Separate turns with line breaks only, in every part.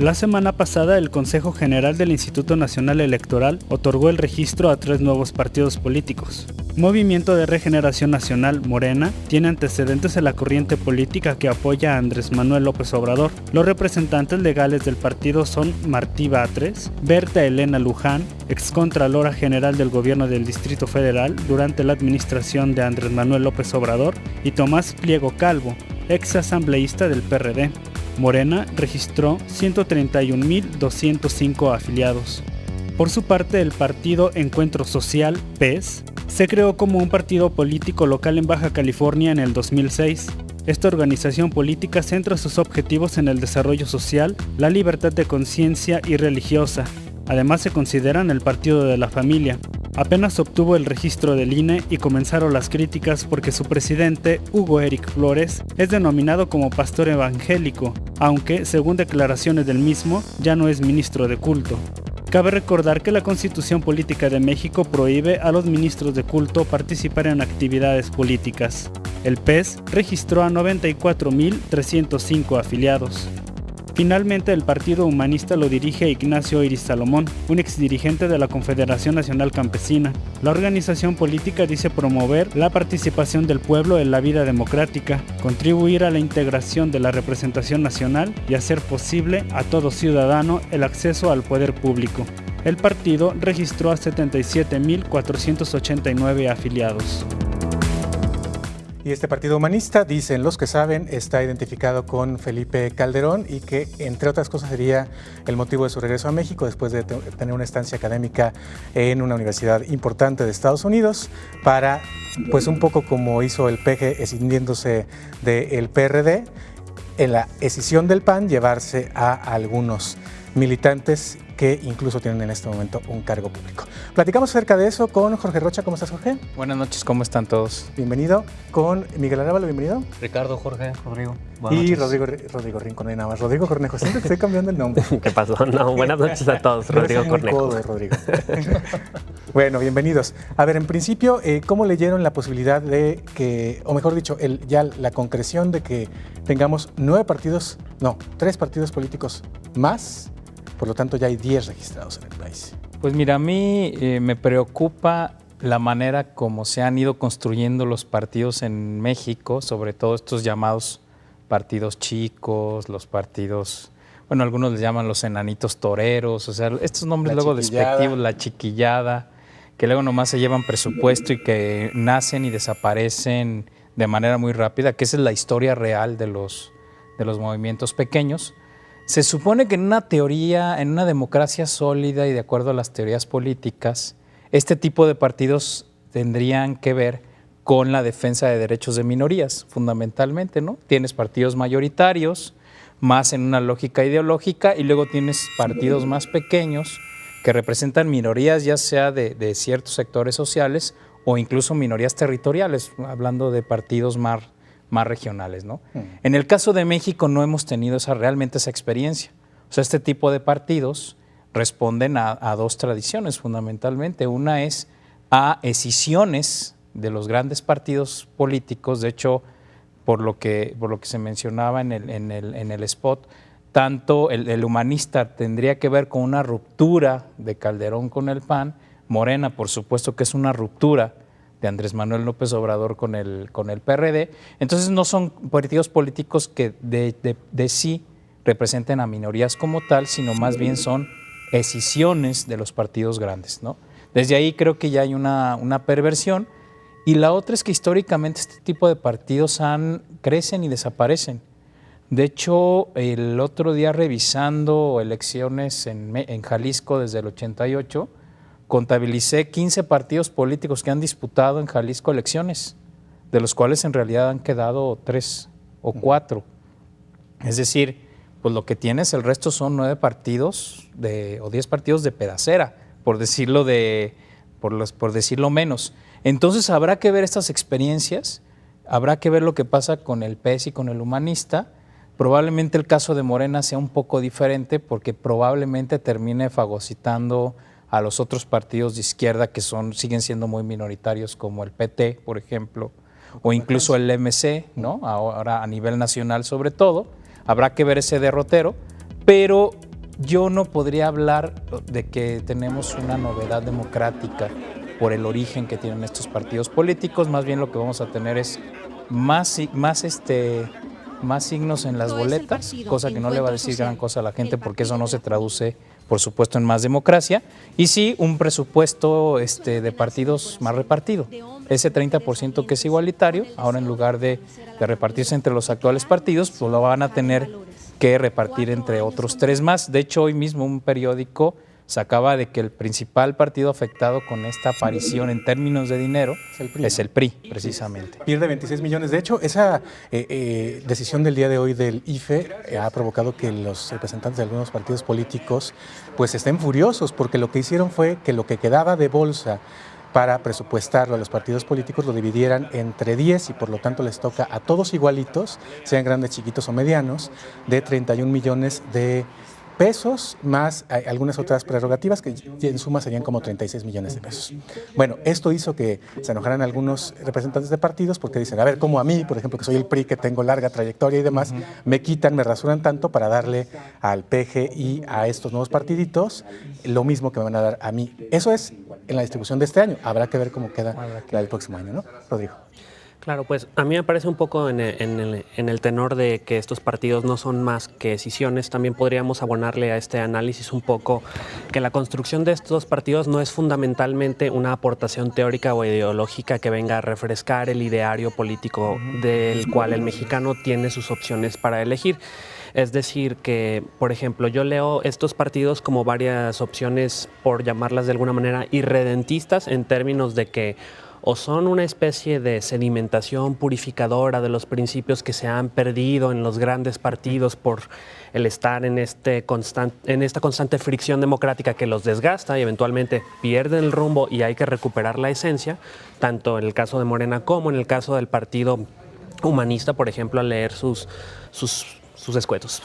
La semana pasada, el Consejo General del Instituto Nacional Electoral otorgó el registro a 3 nuevos partidos políticos. Movimiento de Regeneración Nacional, Morena, tiene antecedentes en la corriente política que apoya a Andrés Manuel López Obrador. Los representantes legales del partido son Martí Batres, Berta Elena Luján, excontralora general del Gobierno del Distrito Federal durante la administración de Andrés Manuel López Obrador, y Tomás Pliego Calvo, ex asambleísta del PRD. Morena registró 131.205 afiliados. Por su parte, el partido Encuentro Social, PES, se creó como un partido político local en Baja California en el 2006. Esta organización política centra sus objetivos en el desarrollo social, la libertad de conciencia y religiosa. Además, se consideran el partido de la familia. Apenas obtuvo el registro del INE y comenzaron las críticas porque su presidente, Hugo Eric Flores, es denominado como pastor evangélico, aunque, según declaraciones del mismo, ya no es ministro de culto. Cabe recordar que la Constitución Política de México prohíbe a los ministros de culto participar en actividades políticas. El PES registró a 94.305 afiliados. Finalmente, el Partido Humanista lo dirige Ignacio Iris Salomón, un exdirigente de la Confederación Nacional Campesina. La organización política dice promover la participación del pueblo en la vida democrática, contribuir a la integración de la representación nacional y hacer posible a todo ciudadano el acceso al poder público. El partido registró a 77.489 afiliados.
Y este partido humanista, dicen los que saben, está identificado con Felipe Calderón y que, entre otras cosas, sería el motivo de su regreso a México después de tener una estancia académica en una universidad importante de Estados Unidos para, pues un poco como hizo el PG escindiéndose del PRD, en la escisión del PAN llevarse a algunos militantes que incluso tienen en este momento un cargo público. Platicamos acerca de eso con Jorge Rocha. ¿Cómo estás, Jorge?
Buenas noches, ¿cómo están todos?
Bienvenido. Con Miguel Arábalo, bienvenido.
Ricardo, Jorge, Rodrigo.
Y Rodrigo Rincón, nada más. Rodrigo Cornejo, siempre que estoy cambiando el nombre.
¿Qué pasó? No, buenas noches a todos, Rodrigo Cornejo.
Rodrigo. Bueno, bienvenidos. A ver, en principio, ¿cómo leyeron la posibilidad de que, o mejor dicho, ya la concreción de que tengamos 3 partidos políticos más? Por lo tanto, ya hay 10 registrados en el país.
Pues mira, a mí me preocupa la manera como se han ido construyendo los partidos en México, sobre todo estos llamados partidos chicos, los partidos, bueno, algunos les llaman los enanitos toreros, o sea, estos nombres luego despectivos, la chiquillada, que luego nomás se llevan presupuesto y que nacen y desaparecen de manera muy rápida, que esa es la historia real de los movimientos pequeños. Se supone que en una teoría, en una democracia sólida y de acuerdo a las teorías políticas, este tipo de partidos tendrían que ver con la defensa de derechos de minorías, fundamentalmente, ¿no? Tienes partidos mayoritarios, más en una lógica ideológica, y luego tienes partidos más pequeños que representan minorías, ya sea de ciertos sectores sociales o incluso minorías territoriales, hablando de partidos más regionales, ¿no? En el caso de México no hemos tenido realmente esa experiencia. O sea, este tipo de partidos responden a 2 tradiciones fundamentalmente. Una es a escisiones de los grandes partidos políticos. De hecho, por lo que se mencionaba en el spot, tanto el humanista tendría que ver con una ruptura de Calderón con el PAN, Morena, por supuesto que es una ruptura de Andrés Manuel López Obrador con el PRD. Entonces no son partidos políticos que de sí representen a minorías como tal, sino más bien son escisiones de los partidos grandes, ¿no? Desde ahí creo que ya hay una perversión. Y la otra es que históricamente este tipo de partidos crecen y desaparecen. De hecho, el otro día revisando elecciones en Jalisco desde el 88, contabilicé 15 partidos políticos que han disputado en Jalisco elecciones, de los cuales en realidad han quedado 3 o 4. Es decir, pues lo que tienes, el resto son 9 partidos o 10 partidos de pedacera, por decirlo menos. Entonces habrá que ver estas experiencias, habrá que ver lo que pasa con el PES y con el humanista. Probablemente el caso de Morena sea un poco diferente porque probablemente termine fagocitando a los otros partidos de izquierda que siguen siendo muy minoritarios, como el PT, por ejemplo, o incluso el MC, ¿no? Ahora a nivel nacional sobre todo. Habrá que ver ese derrotero, pero yo no podría hablar de que tenemos una novedad democrática por el origen que tienen estos partidos políticos. Más bien lo que vamos a tener es más signos en las boletas, cosa que no le va a decir gran cosa a la gente porque eso no se traduce, por supuesto, en más democracia. Y sí, un presupuesto de partidos más repartido. Ese 30% que es igualitario, ahora en lugar de repartirse entre los actuales partidos, pues lo van a tener que repartir entre otros 3 más. De hecho, hoy mismo un periódico sacaba de que el principal partido afectado con esta aparición en términos de dinero es el PRI, precisamente.
Pierde 26 millones. De hecho, esa decisión del día de hoy del IFE ha provocado que los representantes de algunos partidos políticos pues estén furiosos, porque lo que hicieron fue que lo que quedaba de bolsa para presupuestarlo a los partidos políticos lo dividieran entre 10 y por lo tanto les toca a todos igualitos, sean grandes, chiquitos o medianos, de 31 millones de pesos, más algunas otras prerrogativas que en suma serían como 36 millones de pesos. Bueno, esto hizo que se enojaran algunos representantes de partidos porque dicen, a ver, como a mí, por ejemplo, que soy el PRI, que tengo larga trayectoria y demás, me rasuran tanto para darle al PG y a estos nuevos partiditos lo mismo que me van a dar a mí. Eso es en la distribución de este año. Habrá que ver cómo queda la del próximo año, ¿no? Rodrigo.
Claro, pues a mí me parece un poco en el tenor de que estos partidos no son más que decisiones. También podríamos abonarle a este análisis un poco que la construcción de estos partidos no es fundamentalmente una aportación teórica o ideológica que venga a refrescar el ideario político del cual el mexicano tiene sus opciones para elegir. Es decir, que, por ejemplo, yo leo estos partidos como varias opciones, por llamarlas de alguna manera, irredentistas en términos de que o son una especie de sedimentación purificadora de los principios que se han perdido en los grandes partidos por el estar en esta constante fricción democrática que los desgasta y eventualmente pierden el rumbo y hay que recuperar la esencia, tanto en el caso de Morena como en el caso del Partido Humanista, por ejemplo, al leer sus escuetos.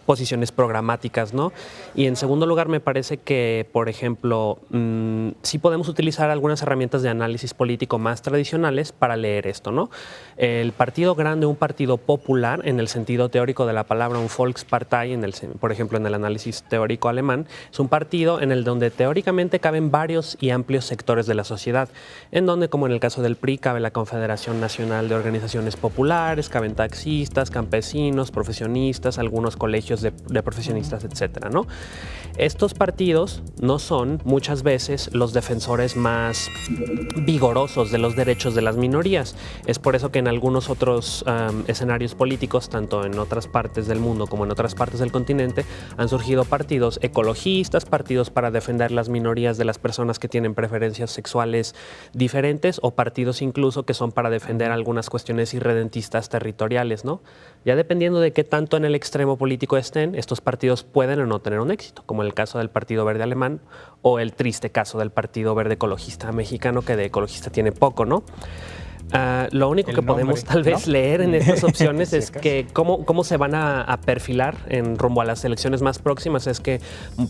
Posiciones programáticas, ¿no? Y en segundo lugar, me parece que, por ejemplo, sí podemos utilizar algunas herramientas de análisis político más tradicionales para leer esto, ¿no? El partido grande, un partido popular, en el sentido teórico de la palabra, un Volkspartei, por ejemplo, en el análisis teórico alemán, es un partido en el donde teóricamente caben varios y amplios sectores de la sociedad, en donde, como en el caso del PRI, cabe la Confederación Nacional de Organizaciones Populares, caben taxistas, campesinos, profesionistas, algunos colegios de profesionistas, etcétera, ¿no? Estos partidos no son muchas veces los defensores más vigorosos de los derechos de las minorías. Es por eso que en algunos otros escenarios políticos, tanto en otras partes del mundo como en otras partes del continente, han surgido partidos ecologistas, partidos para defender las minorías de las personas que tienen preferencias sexuales diferentes o partidos incluso que son para defender algunas cuestiones irredentistas territoriales, ¿no? Ya dependiendo de qué tanto en el extremo político estén, estos partidos pueden o no tener un éxito, como en el caso del Partido Verde Alemán o el triste caso del Partido Verde Ecologista Mexicano, que de ecologista tiene poco, ¿no? Lo único que podemos tal vez leer en estas opciones es que cómo se van a perfilar en rumbo a las elecciones más próximas es que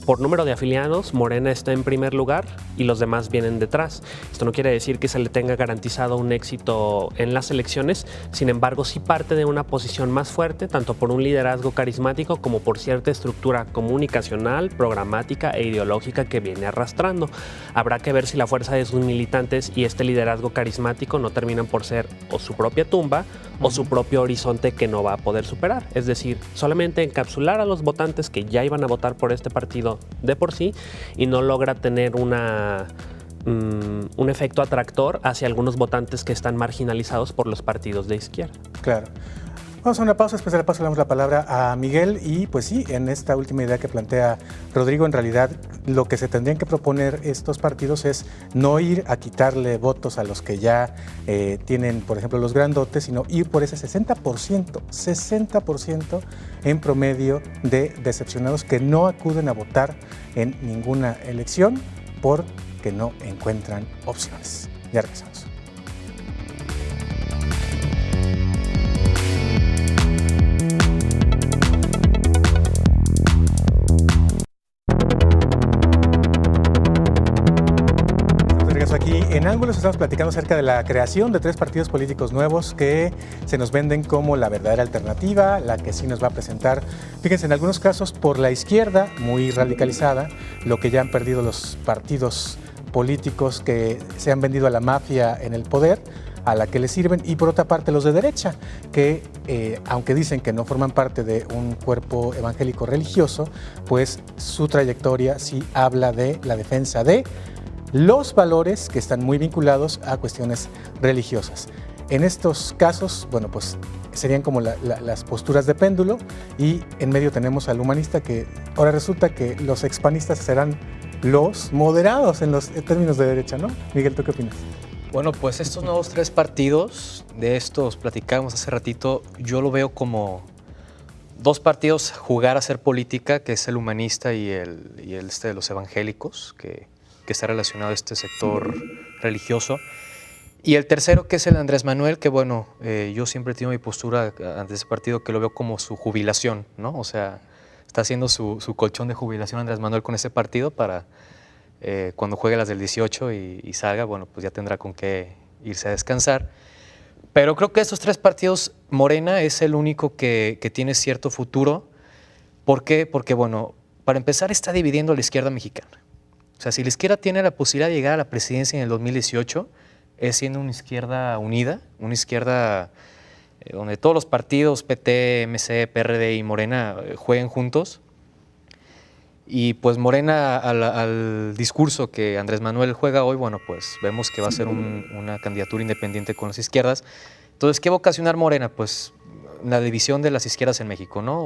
por número de afiliados Morena está en primer lugar y los demás vienen detrás. Esto no quiere decir que se le tenga garantizado un éxito en las elecciones, sin embargo sí parte de una posición más fuerte, tanto por un liderazgo carismático como por cierta estructura comunicacional, programática e ideológica que viene arrastrando. Habrá que ver si la fuerza de sus militantes y este liderazgo carismático no terminan por ser o su propia tumba o su propio horizonte que no va a poder superar. Es decir, solamente encapsular a los votantes que ya iban a votar por este partido de por sí y no logra tener un efecto atractor hacia algunos votantes que están marginalizados por los partidos de izquierda.
Claro. Vamos a una pausa, después de la pausa le damos la palabra a Miguel y pues sí, en esta última idea que plantea Rodrigo, en realidad lo que se tendrían que proponer estos partidos es no ir a quitarle votos a los que ya tienen, por ejemplo, los grandotes, sino ir por ese 60% en promedio de decepcionados que no acuden a votar en ninguna elección porque no encuentran opciones. Ya regresamos. Aquí en Ángulo estamos platicando acerca de la creación de 3 partidos políticos nuevos que se nos venden como la verdadera alternativa, la que sí nos va a presentar, fíjense, en algunos casos por la izquierda, muy radicalizada, lo que ya han perdido los partidos políticos que se han vendido a la mafia en el poder, a la que le sirven, y por otra parte los de derecha, que aunque dicen que no forman parte de un cuerpo evangélico religioso, pues su trayectoria sí habla de la defensa de los valores que están muy vinculados a cuestiones religiosas. En estos casos, bueno, pues serían como las posturas de péndulo, y en medio tenemos al humanista, que ahora resulta que los expanistas serán los moderados en los términos de derecha, ¿no? Miguel, ¿tú qué opinas?
Bueno, pues estos nuevos 3 partidos, de estos platicábamos hace ratito, yo lo veo como 2 partidos jugar a hacer política, que es el humanista y el de los evangélicos, que está relacionado a este sector religioso. Y el tercero, que es el de Andrés Manuel, que bueno, yo siempre he tenido mi postura ante ese partido, que lo veo como su jubilación, ¿no? O sea, está haciendo su colchón de jubilación Andrés Manuel con ese partido para cuando juegue las del 18 y salga, bueno, pues ya tendrá con qué irse a descansar. Pero creo que estos 3 partidos, Morena es el único que tiene cierto futuro. ¿Por qué? Porque, bueno, para empezar está dividiendo a la izquierda mexicana. O sea, si la izquierda tiene la posibilidad de llegar a la presidencia en el 2018, es siendo una izquierda unida, una izquierda donde todos los partidos, PT, MC, PRD y Morena, jueguen juntos. Y pues Morena, al discurso que Andrés Manuel juega hoy, bueno, pues vemos que va a ser una candidatura independiente con las izquierdas. Entonces, ¿qué va a ocasionar Morena? Pues la división de las izquierdas en México, ¿no?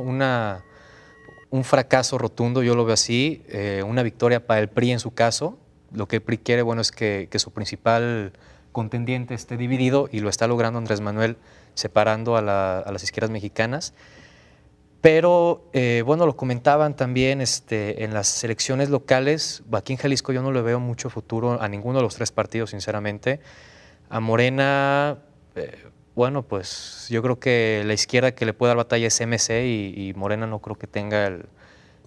Un fracaso rotundo, yo lo veo así, una victoria para el PRI en su caso. Lo que el PRI quiere, bueno, es que su principal contendiente esté dividido, y lo está logrando Andrés Manuel separando a las izquierdas mexicanas. Pero, bueno, lo comentaban también en las elecciones locales. Aquí en Jalisco yo no le veo mucho futuro a ninguno de los 3 partidos, sinceramente. A Morena, bueno, pues yo creo que la izquierda que le puede dar batalla es MC, y Morena no creo que tenga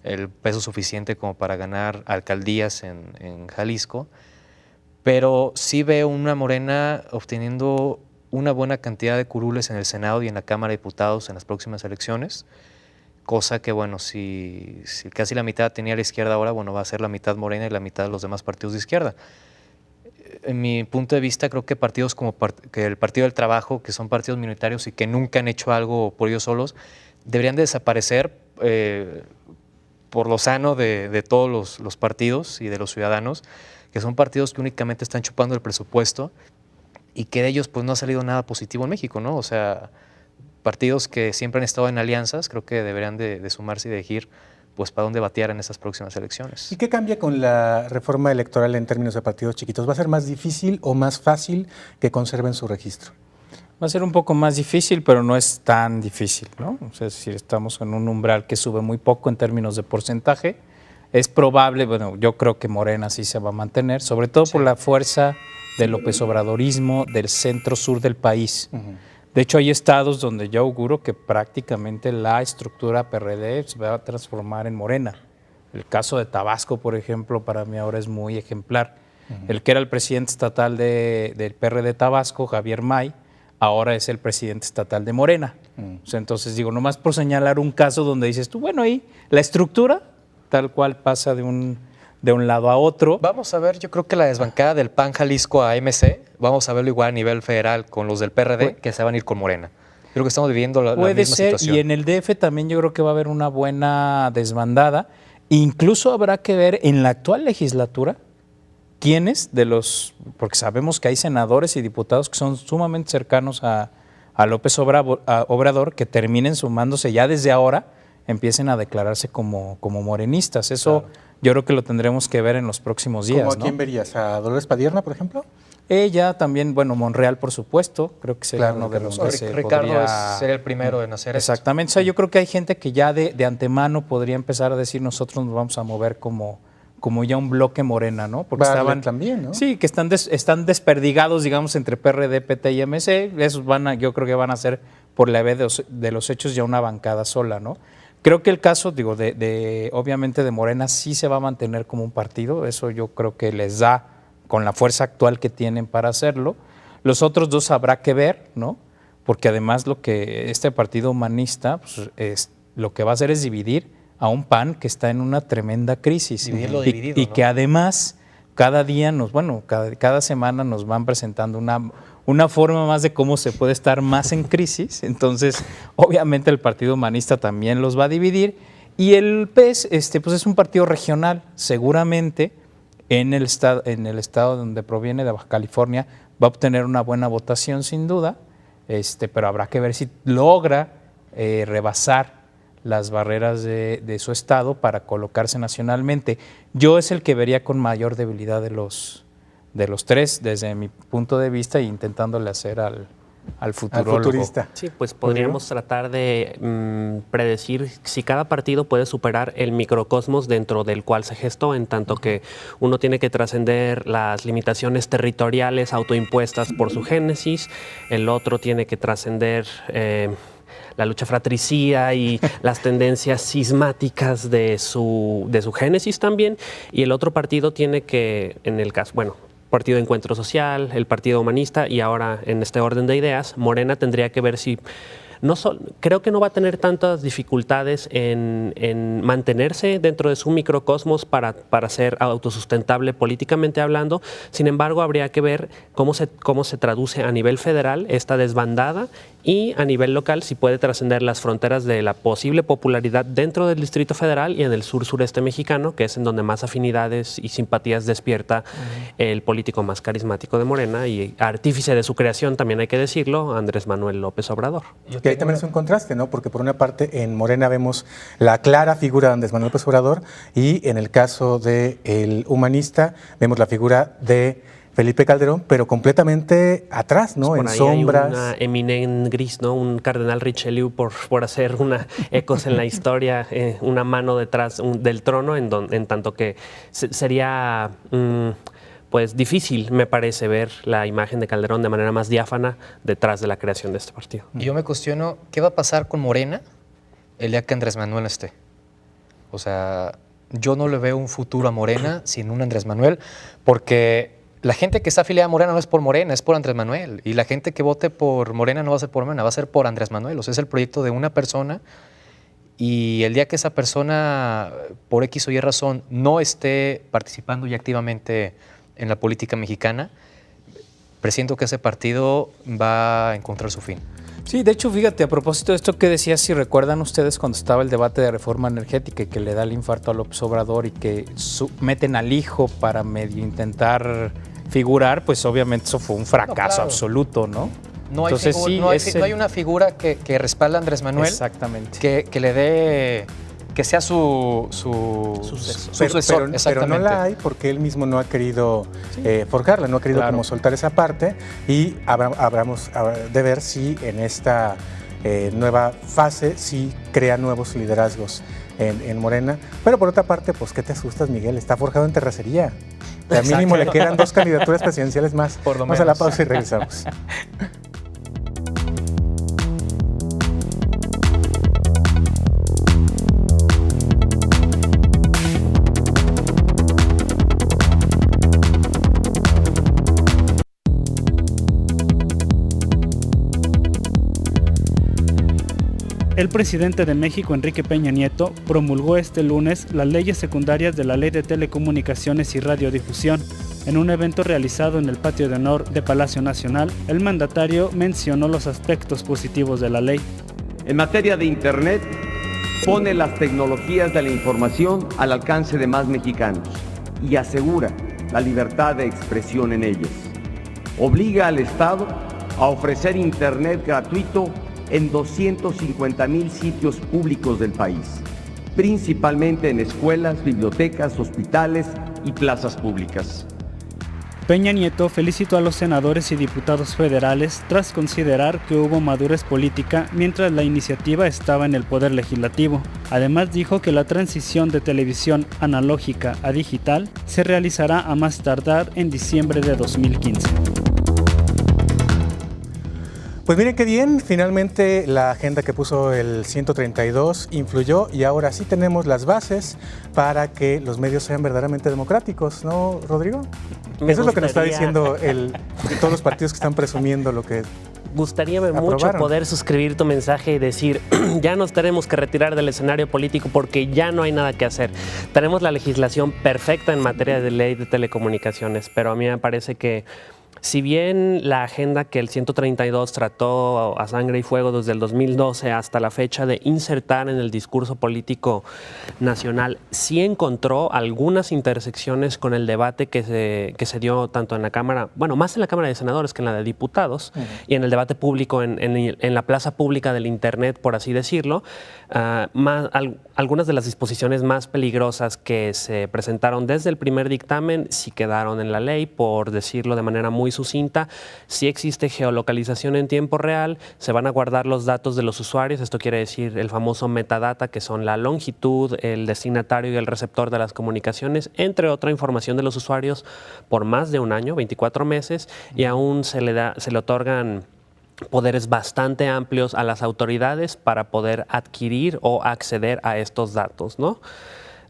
el peso suficiente como para ganar alcaldías en Jalisco. Pero sí veo una Morena obteniendo una buena cantidad de curules en el Senado y en la Cámara de Diputados en las próximas elecciones. Cosa que, bueno, si casi la mitad tenía la izquierda ahora, bueno, va a ser la mitad Morena y la mitad de los demás partidos de izquierda. En mi punto de vista, creo que partidos como que el Partido del Trabajo, que son partidos minoritarios y que nunca han hecho algo por ellos solos, deberían de desaparecer por lo sano de todos los partidos y de los ciudadanos, que son partidos que únicamente están chupando el presupuesto y que de ellos pues no ha salido nada positivo en México, ¿no? O sea, partidos que siempre han estado en alianzas, creo que deberían de sumarse y de elegir pues para dónde batear en estas próximas elecciones.
¿Y qué cambia con la reforma electoral en términos de partidos chiquitos? ¿Va a ser más difícil o más fácil que conserven su registro?
Va a ser un poco más difícil, pero no es tan difícil, ¿no? O sea, es decir, estamos en un umbral que sube muy poco en términos de porcentaje. Es probable, bueno, yo creo que Morena sí se va a mantener, sobre todo por la fuerza del López Obradorismo del centro-sur del país. De hecho, hay estados donde yo auguro que prácticamente la estructura PRD se va a transformar en Morena. El caso de Tabasco, por ejemplo, para mí ahora es muy ejemplar. El que era el presidente estatal del PRD Tabasco, Javier May, ahora es el presidente estatal de Morena. O sea, entonces digo, nomás por señalar un caso donde dices tú, bueno, ahí la estructura tal cual pasa de un lado a otro.
Vamos a ver, yo creo que la desbancada del PAN Jalisco a MC, vamos a verlo igual a nivel federal con los del PRD, que se van a ir con Morena. Creo que estamos viviendo la misma situación.
Y en el DF también yo creo que va a haber una buena desbandada. Incluso habrá que ver en la actual legislatura quiénes de los, porque sabemos que hay senadores y diputados que son sumamente cercanos a López Obrador, que terminen sumándose ya desde ahora, empiecen a declararse como morenistas. Eso yo creo que lo tendremos que ver en los próximos días.
¿Cómo a quién verías? ¿A Dolores Padierna, por ejemplo?
Ella también, bueno, Monreal, por supuesto, creo que sería uno de los que se
Ricardo
podría...
sería el primero en hacer esto.
Exactamente, o sea, yo creo que hay gente que ya de antemano podría empezar a decir nosotros nos vamos a mover como ya un bloque Morena, ¿no? Porque estaban
también, ¿no?
Sí, que están desperdigados, digamos, entre PRD, PT y MC. Esos yo creo que van a ser, por la vez de los hechos, ya una bancada sola, ¿no? Creo que el caso, digo, obviamente de Morena sí se va a mantener como un partido. Eso yo creo que les da con la fuerza actual que tienen para hacerlo. Los otros dos habrá que ver, ¿no? Porque además lo que este partido humanista pues, lo que va a hacer es dividir a un PAN que está en una tremenda crisis.
Dividirlo dividido,
y
¿no?
que además cada día cada semana nos van presentando una forma más de cómo se puede estar más en crisis. Entonces, obviamente el Partido Humanista también los va a dividir. Y el PES, pues es un partido regional, seguramente en el estado donde proviene, de Baja California, va a obtener una buena votación sin duda, pero habrá que ver si logra rebasar las barreras de su estado para colocarse nacionalmente. Yo es el que vería con mayor debilidad de los tres, desde mi punto de vista, e intentándole hacer al futurólogo.
Al futurista.
Sí, pues podríamos tratar de predecir si cada partido puede superar el microcosmos dentro del cual se gestó, en tanto que uno tiene que trascender las limitaciones territoriales autoimpuestas por su génesis, el otro tiene que trascender la lucha fratricida y las tendencias cismáticas de su génesis también, y el otro partido tiene que, en el caso, Partido de Encuentro Social, el Partido Humanista, y ahora en este orden de ideas, Morena tendría que ver si... creo que no va a tener tantas dificultades en mantenerse dentro de su microcosmos para ser autosustentable políticamente hablando. Sin embargo, habría que ver cómo se traduce a nivel federal esta desbandada, y a nivel local si puede trascender las fronteras de la posible popularidad dentro del Distrito Federal y en el sur-sureste mexicano, que es en donde más afinidades y simpatías despierta el político más carismático de Morena y artífice de su creación, también hay que decirlo, Andrés Manuel López Obrador.
Que ahí también es un contraste, ¿no? Porque por una parte en Morena vemos la clara figura de Andrés Manuel López Obrador, y en el caso del humanista vemos la figura de Felipe Calderón, pero completamente atrás, ¿no?
Pues
en
por ahí
sombras.
hay una eminente gris, ¿no? Un cardenal Richelieu por hacer ecos en la historia, una mano detrás del trono, en tanto que sería... pues difícil, me parece, ver la imagen de Calderón de manera más diáfana detrás de la creación de este partido.
Y yo me cuestiono, ¿qué va a pasar con Morena el día que Andrés Manuel esté? O sea, yo no le veo un futuro a Morena sin un Andrés Manuel, porque la gente que está afiliada a Morena no es por Morena, es por Andrés Manuel. Y la gente que vote por Morena no va a ser por Morena, va a ser por Andrés Manuel. O sea, es el proyecto de una persona, y el día que esa persona, por X o Y razón, no esté participando ya activamente en la política mexicana, presiento que ese partido va a encontrar su fin.
Sí, de hecho, fíjate, a propósito de esto que decías, si recuerdan ustedes cuando estaba el debate de reforma energética y que le da el infarto a López Obrador y que meten al hijo para medio intentar figurar, pues obviamente eso fue un fracaso absoluto, ¿no?
No hay,
Entonces,
no hay una figura que respalde a Andrés Manuel.
Exactamente.
Que le dé... que sea su sucesor.
Pero no la hay porque él mismo no ha querido forjarla, no ha querido como soltar esa parte, y habremos de ver si en esta nueva fase sí crea nuevos liderazgos en Morena. Pero por otra parte, pues ¿qué te asustas, Miguel? Está forjado en terracería. Al mínimo le quedan 2 candidaturas presidenciales más.
Por lo
Vamos a la
menos.
pausa y regresamos.
El presidente de México, Enrique Peña Nieto, promulgó este lunes las leyes secundarias de la Ley de Telecomunicaciones y Radiodifusión. En un evento realizado en el patio de honor de Palacio Nacional, el mandatario mencionó los aspectos positivos de la ley.
En materia de Internet, pone las tecnologías de la información al alcance de más mexicanos y asegura la libertad de expresión en ellas. Obliga al Estado a ofrecer Internet gratuito en 250,000 sitios públicos del país, principalmente en escuelas, bibliotecas, hospitales y plazas públicas.
Peña Nieto felicitó a los senadores y diputados federales tras considerar que hubo madurez política mientras la iniciativa estaba en el Poder Legislativo. Además dijo que la transición de televisión analógica a digital se realizará a más tardar en diciembre de 2015.
Pues miren qué bien, finalmente la agenda que puso el 132 influyó y ahora sí tenemos las bases para que los medios sean verdaderamente democráticos, ¿no, Rodrigo? Eso es lo que nos está diciendo todos los partidos que están presumiendo lo que
gustaríame mucho
aprobaron.
poder suscribir tu mensaje y decir, ya nos tenemos que retirar del escenario político porque ya no hay nada que hacer. Tenemos la legislación perfecta en materia de ley de telecomunicaciones, pero a mí me parece que si bien la agenda que el 132 trató a sangre y fuego desde el 2012 hasta la fecha de insertar en el discurso político nacional, sí encontró algunas intersecciones con el debate que se dio tanto en la Cámara, bueno, más en la Cámara de Senadores que en la de Diputados, y en el debate público, en la plaza pública del Internet, por así decirlo. Algunas de las disposiciones más peligrosas que se presentaron desde el primer dictamen sí quedaron en la ley, por decirlo de manera muy sucinta. Sí existe geolocalización en tiempo real, se van a guardar los datos de los usuarios, esto quiere decir el famoso metadata, que son la longitud, el destinatario y el receptor de las comunicaciones, entre otra información de los usuarios, por más de un año, 24 meses, y aún se le otorgan poderes bastante amplios a las autoridades para poder adquirir o acceder a estos datos, ¿no?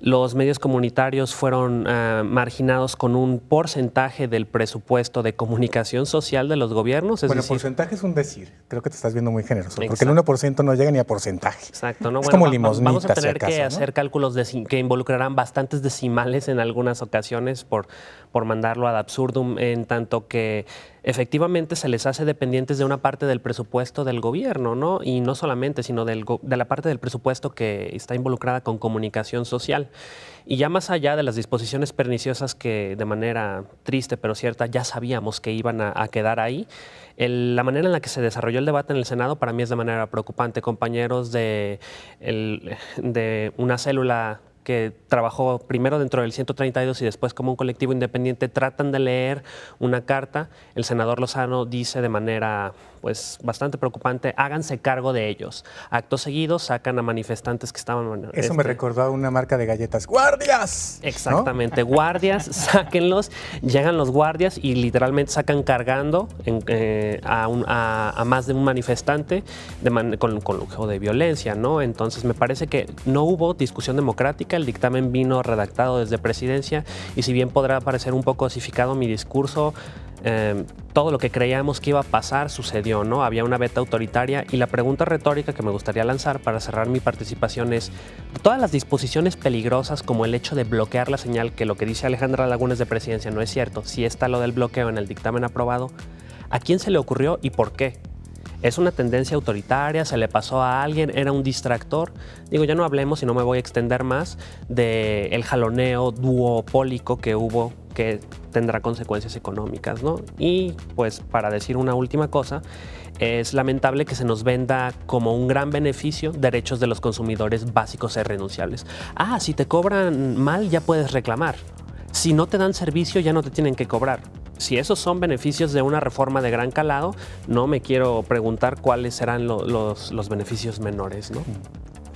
Los medios comunitarios fueron marginados con un porcentaje del presupuesto de comunicación social de los gobiernos.
Bueno, porcentaje es un decir. Creo que te estás viendo muy generoso. Porque
Exacto.
el 1% no llega ni a porcentaje.
Exacto. ¿No?
Es
Bueno,
como limosnita,
vamos a tener
si acaso,
que
¿no?
hacer cálculos que involucrarán bastantes decimales en algunas ocasiones por mandarlo ad absurdum, en tanto que efectivamente se les hace dependientes de una parte del presupuesto del gobierno, ¿no? Y no solamente, sino de la parte del presupuesto que está involucrada con comunicación social. Y ya más allá de las disposiciones perniciosas que de manera triste pero cierta ya sabíamos que iban a quedar ahí, la manera en la que se desarrolló el debate en el Senado para mí es de manera preocupante. Compañeros de una célula que trabajó primero dentro del 132 y después como un colectivo independiente, tratan de leer una carta. El senador Lozano dice de manera pues bastante preocupante, háganse cargo de ellos. Acto seguido sacan a manifestantes que estaban...
Eso me recordó a una marca de galletas. ¡Guardias!
Exactamente, ¿no? Guardias, sáquenlos. Llegan los guardias y literalmente sacan cargando a más de un manifestante con lujo de violencia, ¿no? Entonces me parece que no hubo discusión democrática. El dictamen vino redactado desde presidencia y si bien podrá parecer un poco osificado mi discurso, todo lo que creíamos que iba a pasar sucedió, ¿no? Había una beta autoritaria y la pregunta retórica que me gustaría lanzar para cerrar mi participación es, todas las disposiciones peligrosas como el hecho de bloquear la señal, que lo que dice Alejandra Lagunes de presidencia no es cierto, si está lo del bloqueo en el dictamen aprobado, ¿a quién se le ocurrió y por qué? ¿Es una tendencia autoritaria? ¿Se le pasó a alguien? ¿Era un distractor? Digo, ya no hablemos, y no me voy a extender más, del jaloneo duopólico que hubo, que tendrá consecuencias económicas, ¿no? Y pues para decir una última cosa, es lamentable que se nos venda como un gran beneficio derechos de los consumidores básicos e irrenunciables. Ah, si te cobran mal ya puedes reclamar. Si no te dan servicio ya no te tienen que cobrar. Si esos son beneficios de una reforma de gran calado, no me quiero preguntar cuáles serán los beneficios menores, ¿no?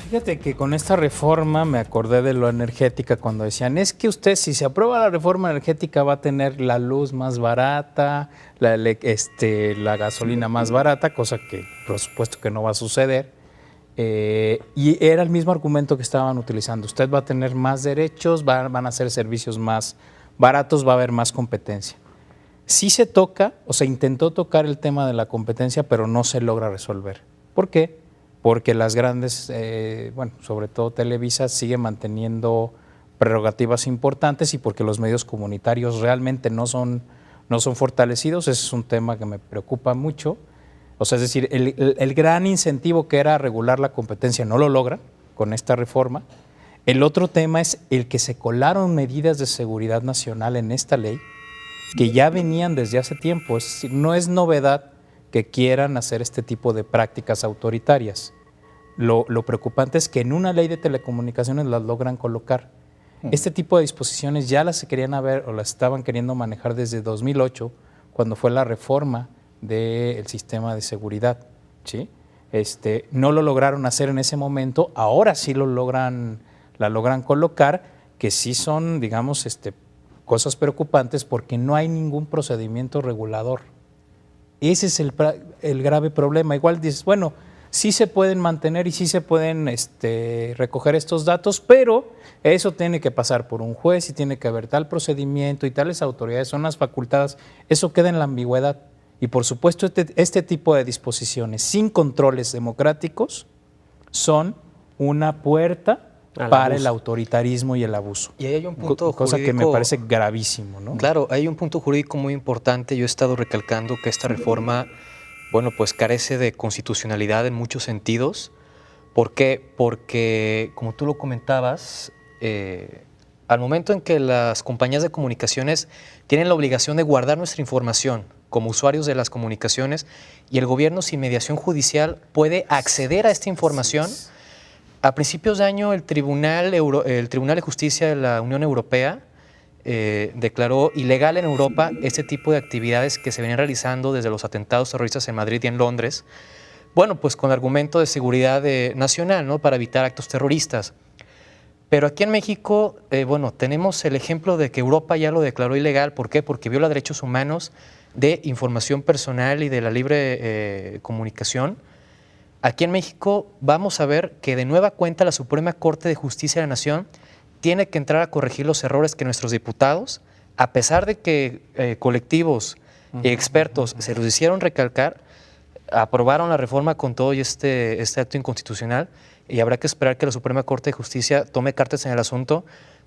Fíjate que con esta reforma me acordé de lo energética cuando decían, es que usted si se aprueba la reforma energética va a tener la luz más barata, la gasolina más barata, cosa que por supuesto que no va a suceder. Y era el mismo argumento que estaban utilizando. Usted va a tener más derechos, van a hacer servicios más baratos, va a haber más competencia. Sí se toca, o se intentó tocar el tema de la competencia, pero no se logra resolver. ¿Por qué? Porque las grandes, sobre todo Televisa, sigue manteniendo prerrogativas importantes y porque los medios comunitarios realmente no son fortalecidos. Ese es un tema que me preocupa mucho. O sea, es decir, el gran incentivo que era regular la competencia no lo logra con esta reforma. El otro tema es el que se colaron medidas de seguridad nacional en esta ley que ya venían desde hace tiempo. Es decir, no es novedad que quieran hacer este tipo de prácticas autoritarias. Lo preocupante es que en una ley de telecomunicaciones las logran colocar. Este tipo de disposiciones ya las querían haber o las estaban queriendo manejar desde 2008, cuando fue la reforma del sistema de seguridad, ¿sí? No lo lograron hacer en ese momento, ahora sí la logran colocar, que sí son, digamos, cosas preocupantes porque no hay ningún procedimiento regulador. el grave problema. Igual dices, bueno, sí se pueden mantener y sí se pueden recoger estos datos, pero eso tiene que pasar por un juez y tiene que haber tal procedimiento y tales autoridades son las facultadas. Eso queda en la ambigüedad. Y por supuesto este tipo de disposiciones sin controles democráticos son una puerta para el autoritarismo y el abuso.
Y ahí hay un punto
cosa
jurídico,
que me parece gravísimo, ¿no?
Claro, hay un punto jurídico muy importante. Yo he estado recalcando que esta reforma, bueno, pues carece de constitucionalidad en muchos sentidos. ¿Por qué? Porque, como tú lo comentabas, al momento en que las compañías de comunicaciones tienen la obligación de guardar nuestra información como usuarios de las comunicaciones y el gobierno sin mediación judicial puede acceder a esta información. A principios de año el Tribunal de Justicia de la Unión Europea declaró ilegal en Europa este tipo de actividades que se venían realizando desde los atentados terroristas en Madrid y en Londres, bueno, pues con argumento de seguridad nacional, ¿no? Para evitar actos terroristas. Pero aquí en México, bueno, tenemos el ejemplo de que Europa ya lo declaró ilegal. ¿Por qué? Porque viola derechos humanos de información personal y de la libre comunicación. Aquí en México vamos a ver que de nueva cuenta la Suprema Corte de Justicia de la Nación tiene que entrar a corregir los errores que nuestros diputados, a pesar de que colectivos y expertos se los hicieron recalcar, aprobaron la reforma con todo y este acto inconstitucional, y habrá que esperar que la Suprema Corte de Justicia tome cartas en el asunto,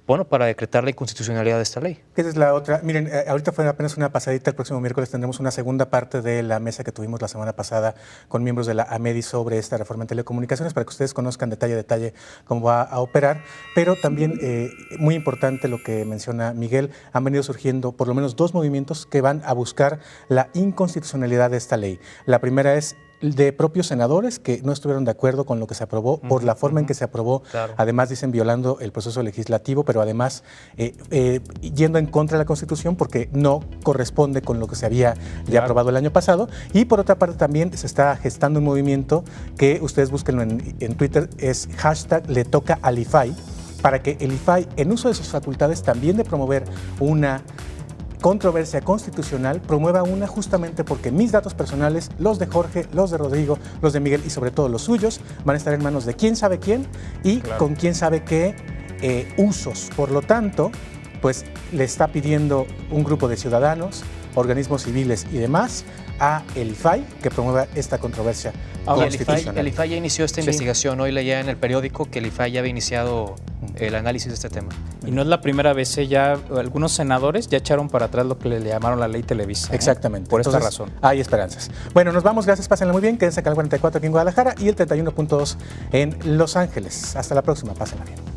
bueno, para decretar la inconstitucionalidad de esta ley.
Esa es la otra. Miren, ahorita fue apenas una pasadita. El próximo miércoles tendremos una segunda parte de la mesa que tuvimos la semana pasada con miembros de la AMEDI sobre esta reforma en telecomunicaciones para que ustedes conozcan detalle a detalle cómo va a operar. Pero también, muy importante lo que menciona Miguel, han venido surgiendo por lo menos dos movimientos que van a buscar la inconstitucionalidad de esta ley. La primera es de propios senadores que no estuvieron de acuerdo con lo que se aprobó por la forma en que se aprobó, claro. Además dicen violando el proceso legislativo, pero además yendo en contra de la Constitución porque no corresponde con lo que se había ya aprobado el año pasado. Y por otra parte también se está gestando un movimiento que ustedes búsquenlo en Twitter, es #LeTocaAlIFAI, para que el IFAI, en uso de sus facultades también de promover una controversia constitucional, promueva una justamente porque mis datos personales, los de Jorge, los de Rodrigo, los de Miguel y sobre todo los suyos, van a estar en manos de quién sabe quién y con quién sabe qué usos. Por lo tanto, pues le está pidiendo un grupo de ciudadanos, organismos civiles y demás a el IFAI que promueva esta controversia constitucional.
El IFAI ya inició esta investigación. Hoy leía en el periódico que el IFAI ya había iniciado el análisis de este tema.
Y no es la primera vez, ya algunos senadores ya echaron para atrás lo que le llamaron la ley Televisa.
Exactamente.
Por
Entonces,
esta razón.
Hay esperanzas. Bueno, nos vamos, gracias, pásenla muy bien. Quédense acá al 44 aquí en Guadalajara y el 31.2 en Los Ángeles. Hasta la próxima, pásenla bien.